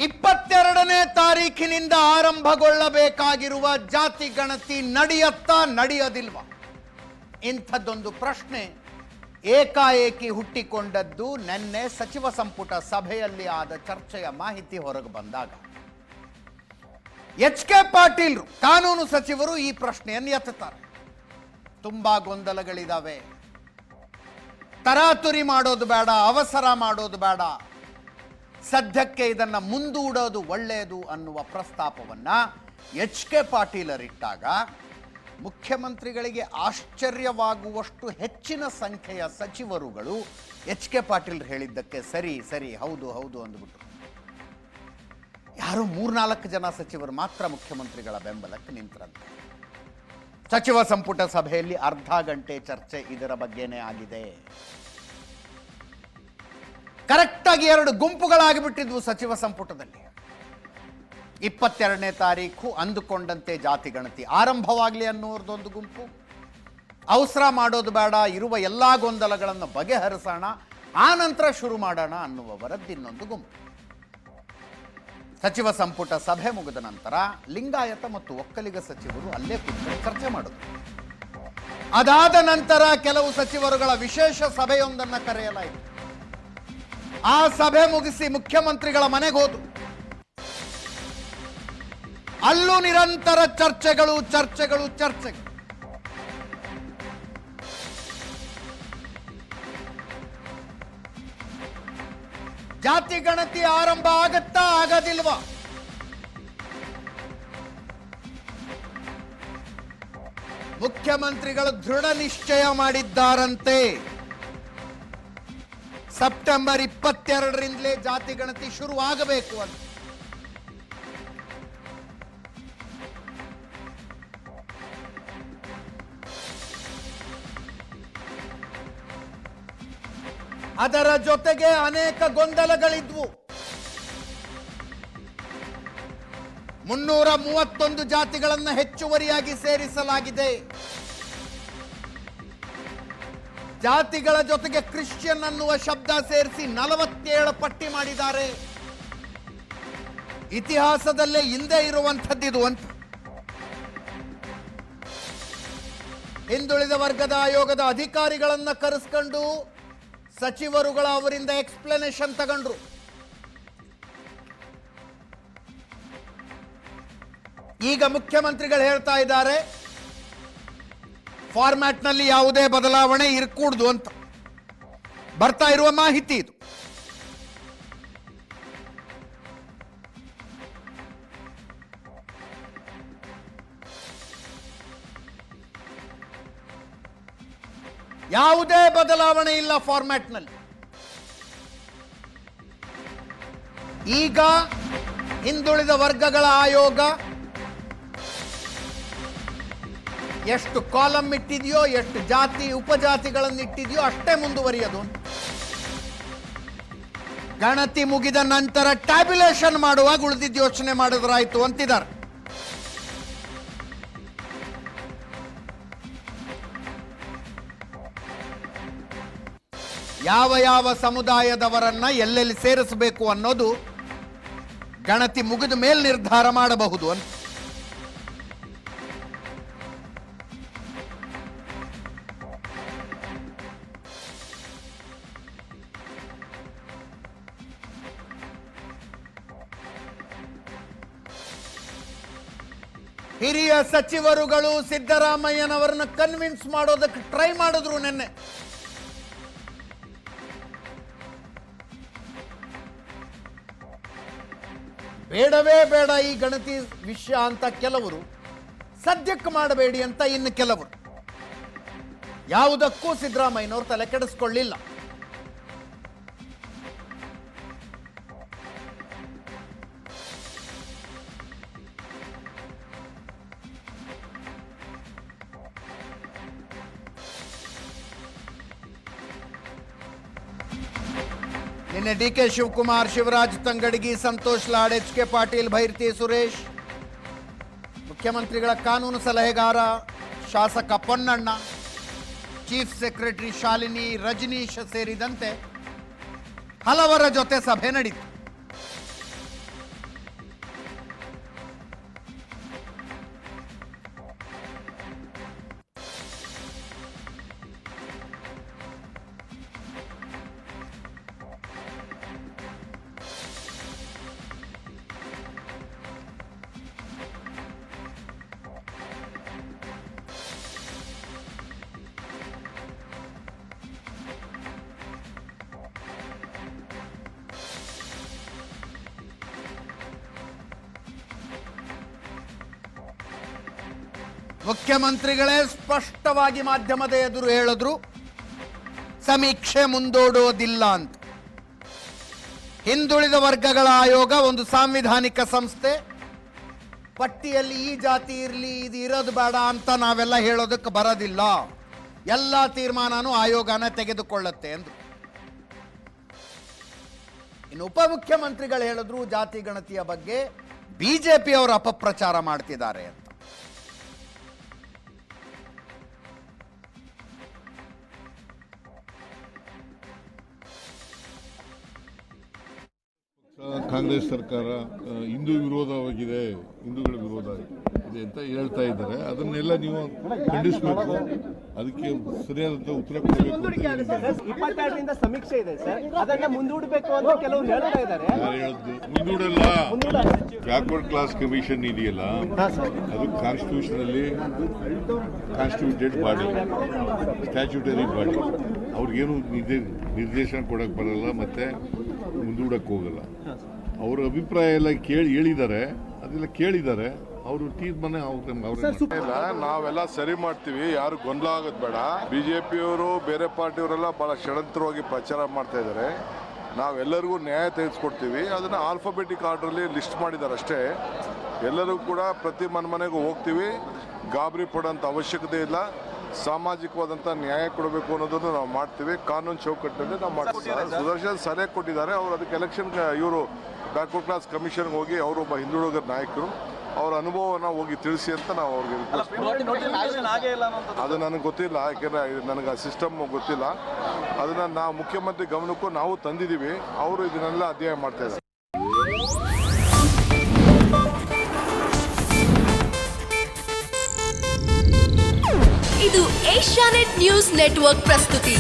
22ನೇ ತಾರೀಖಿನಿಂದ ಆರಂಭಗೊಳ್ಳಬೇಕಾಗಿರುವ ಜಾತಿ ಗಣತಿ ನಡೆಯುತ್ತಾ ನಡೆಯೋದಿಲ್ವಾ? ಇಂಥದ್ದೊಂದು ಪ್ರಶ್ನೆ ಏಕಾಏಕಿ ಹುಟ್ಟಿಕೊಂಡದ್ದು ನಿನ್ನೆ ಸಚಿವ ಸಂಪುಟ ಸಭೆಯಲ್ಲಿ ಆದ ಚರ್ಚೆಯ ಮಾಹಿತಿ ಹೊರಗೆ ಬಂದಾಗ ಎಚ್ ಕೆ ಪಾಟೀಲ್ ಕಾನೂನು ಸಚಿವರು ಈ ಪ್ರಶ್ನೆಯನ್ನು ಎತ್ತುತ್ತಾರೆ. ತುಂಬಾ ಗೊಂದಲಗಳಿದಾವೆ, ತರಾತುರಿ ಮಾಡೋದು ಬೇಡ, ಅವಸರ ಮಾಡೋದು ಬೇಡ, ಸದ್ಯಕ್ಕೆ ಇದನ್ನ ಮುಂದೂಡೋದು ಒಳ್ಳೆಯದು ಅನ್ನುವ ಪ್ರಸ್ತಾಪವನ್ನ ಎಚ್ ಕೆ ಪಾಟೀಲರಿಟ್ಟಾಗ ಮುಖ್ಯಮಂತ್ರಿಗಳಿಗೆ ಆಶ್ಚರ್ಯವಾಗುವಷ್ಟು ಹೆಚ್ಚಿನ ಸಂಖ್ಯೆಯ ಸಚಿವರುಗಳು ಎಚ್ ಕೆ ಪಾಟೀಲ್ ಹೇಳಿದ್ದಕ್ಕೆ ಸರಿ ಸರಿ ಹೌದು ಹೌದು ಅಂದ್ಬಿಟ್ರು. ಯಾರು 3-4 ಜನ ಸಚಿವರು ಮಾತ್ರ ಮುಖ್ಯಮಂತ್ರಿಗಳ ಬೆಂಬಲಕ್ಕೆ ನಿಂತರಂತೆ. ಸಚಿವ ಸಂಪುಟ ಸಭೆಯಲ್ಲಿ ಅರ್ಧ ಗಂಟೆ ಚರ್ಚೆ ಇದರ ಬಗ್ಗೆನೇ ಆಗಿದೆ. ಕರೆಕ್ಟಾಗಿ 2 ಗುಂಪುಗಳಾಗಿಬಿಟ್ಟಿದ್ವು ಸಚಿವ ಸಂಪುಟದಲ್ಲಿ. 22ನೇ ತಾರೀಖು ಅಂದುಕೊಂಡಂತೆ ಜಾತಿ ಗಣತಿ ಆರಂಭವಾಗಲಿ ಅನ್ನೋರ್ದೊಂದು ಗುಂಪು, ಅವಸರ ಮಾಡೋದು ಬೇಡ, ಇರುವ ಎಲ್ಲ ಗೊಂದಲಗಳನ್ನು ಬಗೆಹರಿಸೋಣ, ಆ ನಂತರ ಶುರು ಮಾಡೋಣ ಅನ್ನುವವರದ್ದು ಇನ್ನೊಂದು ಗುಂಪು. ಸಚಿವ ಸಂಪುಟ ಸಭೆ ಮುಗಿದ ನಂತರ ಲಿಂಗಾಯತ ಮತ್ತು ಒಕ್ಕಲಿಗ ಸಚಿವರು ಅಲ್ಲೇ ಕೂತ್ಕೊಂಡು ಚರ್ಚೆ ಮಾಡಿದ್ರು. ಅದಾದ ನಂತರ ಕೆಲವು ಸಚಿವರುಗಳ ವಿಶೇಷ ಸಭೆಯೊಂದನ್ನು ಕರೆಯಲಾಯಿತು. ಆ ಸಭೆ ಮುಗಿಸಿ ಮುಖ್ಯಮಂತ್ರಿಗಳ ಮನೆಗೆ ಹೋದ್ರು. ಅಲ್ಲೂ ನಿರಂತರ ಚರ್ಚೆಗಳು ಚರ್ಚೆಗಳು ಚರ್ಚೆಗಳು. ಜಾತಿ ಗಣತಿ ಆರಂಭ ಆಗತ್ತಾ ಆಗದಿಲ್ವಾ? ಮುಖ್ಯಮಂತ್ರಿಗಳು ದೃಢ ನಿಶ್ಚಯ ಮಾಡಿದ್ದಾರಂತೆ. ಸೆಪ್ಟೆಂಬರ್ 22ರಿಂದಲೇ ಜಾತಿ ಗಣತಿ ಶುರು ಆಗಬೇಕು ಅಂತ. ಅದರ ಜೊತೆಗೆ ಅನೇಕ ಗೊಂದಲಗಳಿದ್ವು. 331 ಜಾತಿಗಳನ್ನು ಹೆಚ್ಚುವರಿಯಾಗಿ ಸೇರಿಸಲಾಗಿದೆ. ಜಾತಿಗಳ ಜೊತೆಗೆ ಕ್ರಿಶ್ಚಿಯನ್ ಅನ್ನುವ ಶಬ್ದ ಸೇರಿಸಿ 47 ಪಟ್ಟಿ ಮಾಡಿದ್ದಾರೆ. ಇತಿಹಾಸದಲ್ಲೇ ಹಿಂದೆ ಇರುವಂಥದ್ದಿದು ಅಂತ. ಹಿಂದುಳಿದ ವರ್ಗದ ಆಯೋಗದ ಅಧಿಕಾರಿಗಳನ್ನ ಕರೆಸ್ಕೊಂಡು ಸಚಿವರುಗಳ ಅವರಿಂದ ಎಕ್ಸ್ಪ್ಲನೇಷನ್ ತಗೊಂಡ್ರು. ಈಗ ಮುಖ್ಯಮಂತ್ರಿಗಳು ಹೇಳ್ತಾ ಇದ್ದಾರೆ ಫಾರ್ಮ್ಯಾಟ್ ನಲ್ಲಿ ಯಾವುದೇ ಬದಲಾವಣೆ ಇರಕೂಡ್ದು ಅಂತ. ಬರ್ತಾ ಇರುವ ಮಾಹಿತಿ ಇದು. ಯಾವುದೇ ಬದಲಾವಣೆ ಇಲ್ಲ ಫಾರ್ಮ್ಯಾಟ್ ನಲ್ಲಿ. ಈಗ ಹಿಂದುಳಿದ ವರ್ಗಗಳ ಆಯೋಗ ಎಷ್ಟು ಕಾಲಂ ಇಟ್ಟಿದೆಯೋ, ಎಷ್ಟು ಜಾತಿ ಉಪಜಾತಿಗಳನ್ನು ಇಟ್ಟಿದೆಯೋ ಅಷ್ಟೇ ಮುಂದುವರಿಯೋದು. ಗಣತಿ ಮುಗಿದ ನಂತರ ಟ್ಯಾಬ್ಯುಲೇಷನ್ ಮಾಡುವಾಗ ಉಳಿದಿದ್ದು ಯೋಚನೆ ಮಾಡಿದ್ರಾಯ್ತು ಅಂತಿದ್ದಾರೆ. ಯಾವ ಯಾವ ಸಮುದಾಯದವರನ್ನ ಎಲ್ಲೆಲ್ಲಿ ಸೇರಿಸಬೇಕು ಅನ್ನೋದು ಗಣತಿ ಮುಗಿದ ಮೇಲೆ ನಿರ್ಧಾರ ಮಾಡಬಹುದು ಅಂತ. ಹಿರಿಯ ಸಚಿವರುಗಳು ಸಿದ್ದರಾಮಯ್ಯನವರನ್ನ ಕನ್ವಿನ್ಸ್ ಮಾಡೋದಕ್ಕೆ ಟ್ರೈ ಮಾಡಿದ್ರು ನಿನ್ನೆ. ಬೇಡವೇ ಬೇಡ ಈ ಗಣತಿ ವಿಷಯ ಅಂತ ಕೆಲವರು, ಸದ್ಯಕ್ಕೆ ಮಾಡಬೇಡಿ ಅಂತ ಇನ್ನು ಕೆಲವರು. ಯಾವುದಕ್ಕೂ ಸಿದ್ದರಾಮಯ್ಯನವರು ತಲೆ ಕೆಡಿಸ್ಕೊಳ್ಳಿಲ್ಲ. ನಿನ್ನೆ D K Shivakumar, Shivaraj Tangadagi, Santosh Lad, H K Patil, Bhairathi Suresh, ಮುಖ್ಯಮಂತ್ರಿಗಳ ಕಾನೂನು ಸಲಹೆಗಾರ ಶಾಸಕ ಪೊನ್ನಣ್ಣ, ಚೀಫ್ ಸೆಕ್ರೆಟರಿ ಶಾಲಿನಿ, ರಜನೀಶ್ ಸೇರಿದಂತೆ ಹಲವರ ಜೊತೆ ಸಭೆ ನಡೆಯಿತು. ಮುಖ್ಯಮಂತ್ರಿಗಳೇ ಸ್ಪಷ್ಟವಾಗಿ ಮಾಧ್ಯಮದ ಎದುರು ಹೇಳಿದ್ರು, ಸಮೀಕ್ಷೆ ಮುಂದೂಡುವುದಿಲ್ಲ ಅಂತ. ಹಿಂದುಳಿದ ವರ್ಗಗಳ ಆಯೋಗ ಒಂದು ಸಾಂವಿಧಾನಿಕ ಸಂಸ್ಥೆ. ಪಟ್ಟಿಯಲ್ಲಿ ಈ ಜಾತಿ ಇರಲಿ, ಇದು ಇರೋದು ಬೇಡ ಅಂತ ನಾವೆಲ್ಲ ಹೇಳೋದಕ್ಕೆ ಬರೋದಿಲ್ಲ. ಎಲ್ಲ ತೀರ್ಮಾನನೂ ಆಯೋಗನ ತೆಗೆದುಕೊಳ್ಳುತ್ತೆ ಅಂದ್ರು. ಇನ್ನು ಉಪಮುಖ್ಯಮಂತ್ರಿಗಳು ಹೇಳಿದ್ರು ಜಾತಿ ಗಣತಿಯ ಬಗ್ಗೆ ಬಿಜೆಪಿ ಅವರು ಅಪಪ್ರಚಾರ ಮಾಡ್ತಿದ್ದಾರೆ ಅಂತ. ಕಾಂಗ್ರೆಸ್ ಸರ್ಕಾರ ಹಿಂದೂ ವಿರೋಧವಾಗಿದೆ, ಹಿಂದೂಗಳ ವಿರೋಧ ಇದೆ ಅಂತ ಹೇಳ್ತಾ ಇದ್ದಾರೆ. ಅದನ್ನೆಲ್ಲ ನೀವು ಖಂಡಿಸಬೇಕು, ಅದಕ್ಕೆ ಸರಿಯಾದಂತ ಉತ್ತರ ಕೊಡಬೇಕು. 22ರಿಂದ ಸಮೀಕ್ಷೆ ಇದೆ ಸರ್, ಅದನ್ನ ಮುಂದೂಡಬೇಕು ಅಂತ ಕೆಲವರು ಹೇಳ್ತಾ ಇದ್ದಾರೆ. ಯಾರು ಹೇಳಿದ್ದು ಮುಂದೂಡಲ್ಲ? ಬ್ಯಾಕ್ವರ್ಡ್ ಕ್ಲಾಸ್ ಕಮಿಷನ್ ಇದೆಯಲ್ಲ, ಅದು ಕಾನ್ಸ್ಟಿಟ್ಯೂಷನ್ ಅಲ್ಲಿ ಕಾನ್ಸ್ಟಿಟ್ಯೂಟೆಡ್ ಬಾಡಿ, ಸ್ಟ್ಯಾಚ್ಯೂಟರಿ ಬಾಡಿ. ಅವ್ರಿಗೇನು ನಿರ್ದೇಶನ ಕೊಡಕ್ ಬರಲ್ಲ, ಮತ್ತೆ ಮುಂದೂಡಕ್ ಹೋಗಲ್ಲ. ಅವ್ರ ಅಭಿಪ್ರಾಯ ಎಲ್ಲ ಹೇಳಿದ್ದಾರೆ, ಅದೆಲ್ಲ ಕೇಳಿದ್ದಾರೆ. ಅವರು ತೀರ್ಮಾನ ನಾವೆಲ್ಲ ಸರಿ ಮಾಡ್ತೀವಿ, ಯಾರು ಗೊಂದಲ ಆಗೋದು ಬೇಡ. ಬಿಜೆಪಿಯವರು ಬೇರೆ ಪಾರ್ಟಿಯವರೆಲ್ಲ ಬಹಳ ಷಡ್ಯಂತ್ರವಾಗಿ ಪ್ರಚಾರ ಮಾಡ್ತಾ ಇದ್ದಾರೆ. ನಾವೆಲ್ಲರಿಗೂ ನ್ಯಾಯ ತೆಗೆದುಕೊಡ್ತೀವಿ. ಅದನ್ನ ಆಲ್ಫಾಬೆಟಿಕ್ ಆರ್ಡರ್ಲಿ ಲಿಸ್ಟ್ ಮಾಡಿದ್ದಾರೆ ಅಷ್ಟೇ. ಎಲ್ಲರೂ ಕೂಡ ಪ್ರತಿ ಮನೆಗೂ ಹೋಗ್ತೀವಿ, ಗಾಬರಿ ಪಡೋಂಥ ಅವಶ್ಯಕತೆ ಇಲ್ಲ. ಸಾಮಾಜಿಕವಾದಂಥ ನ್ಯಾಯ ಕೊಡಬೇಕು ಅನ್ನೋದನ್ನು ನಾವು ಮಾಡ್ತೀವಿ. ಕಾನೂನು ಚೌಕಟ್ಟಿನಲ್ಲಿ ನಾವು ಮಾಡ್ತೀವಿ. ಸುದರ್ಶನ್ ಸರಿಯಾಗಿ ಕೊಟ್ಟಿದ್ದಾರೆ. ಅವರು ಅದಕ್ಕೆ ಎಲೆಕ್ಷನ್ ಇವರು ಬ್ಯಾಕ್ವರ್ಡ್ ಕ್ಲಾಸ್ ಕಮಿಷನ್ಗೆ ಹೋಗಿ ಅವರು ಒಬ್ಬ ಹಿಂದುಳಿದ ನಾಯಕರು, ಅವರ ಅನುಭವನ ಹೋಗಿ ತಿಳಿಸಿ ಅಂತ ನಾವು ಅವ್ರಿಗೆ ಅದು ನನಗೆ ಗೊತ್ತಿಲ್ಲ, ಯಾಕೆಂದರೆ ನನಗೆ ಆ ಸಿಸ್ಟಮ್ ಗೊತ್ತಿಲ್ಲ. ಅದನ್ನು ನಾವು ಮುಖ್ಯಮಂತ್ರಿ ಗಮನಕ್ಕೂ ನಾವು ತಂದಿದ್ದೀವಿ. ಅವರು ಇದನ್ನೆಲ್ಲ ಅಧ್ಯಯನ ಮಾಡ್ತಾ ಇದ್ದಾರೆ. ಇದು ಏಷ್ಯಾನೆಟ್ ನ್ಯೂಸ್ ನೆಟ್ವರ್ಕ್ ಪ್ರಸ್ತುತಿ.